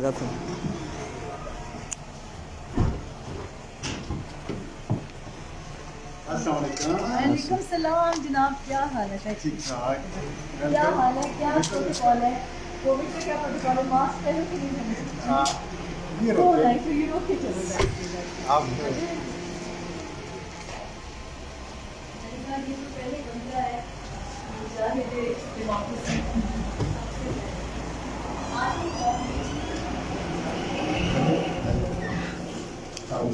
रखो। वालेकुम सलाम जनाब, क्या हाल है? ठीक ठाक। क्या हाल है? क्या प्रोटोकॉल है? कोविड का क्या प्रोटोकॉल है? मास्क पहनो कि नहीं पहनो? ये तो रोके है तो ये रोक के चलो बैठिए। आप ये तो पहले बंदा है मुजाहिद डेमोक्रेसी।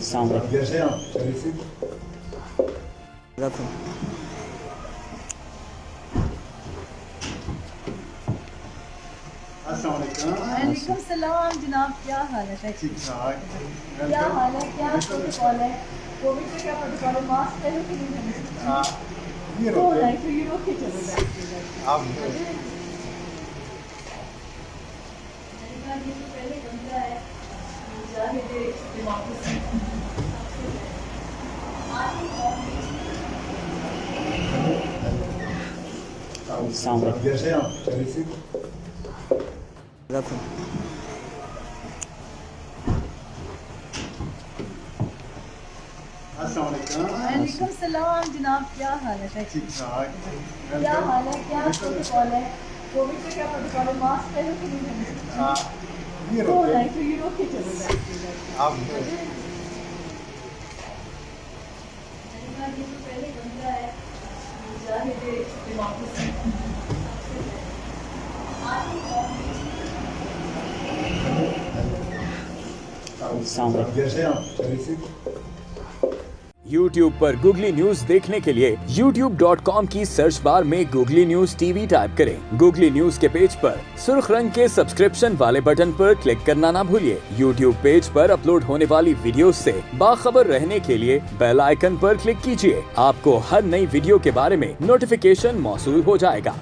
सामने जैसे आप चलिए से रखो। वालेकुम सलाम जनाब, क्या हाल है? ठीक ठाक। क्या हाल है? क्या प्रोटोकॉल है? कोविड का क्या प्रोटोकॉल है? मास्क पहनो कि नहीं पहनो? ये तो रोके है तो ये रोक के चलो बैठिए। आप ये तो पहले बंदा है मुजाहिद डेमोक्रेसी। सामने जैसे आप चलिए से रखो। वालेकुम सलाम जनाब, क्या हाल है? ठीक ठाक। क्या हाल है? क्या प्रोटोकॉल है? कोविड का क्या प्रोटोकॉल है? मास्क पहनो कि नहीं पहनो? ये तो रोके है तो ये रोक के चलो बैठिए। आप ये तो पहले बंदा है मुजाहिद डेमोक्रेसी। सामने जैसे आप चलिए से YouTube पर गूगली न्यूज देखने के लिए youtube.com की सर्च बार में गूगली न्यूज टीवी टाइप करें। गूगली न्यूज के पेज पर सुर्ख रंग के सब्सक्रिप्शन वाले बटन पर क्लिक करना ना भूलिए। YouTube पेज पर अपलोड होने वाली वीडियोस से बाखबर रहने के लिए बेल आइकन पर क्लिक कीजिए। आपको हर नई वीडियो के बारे में नोटिफिकेशन मौसूल हो जाएगा।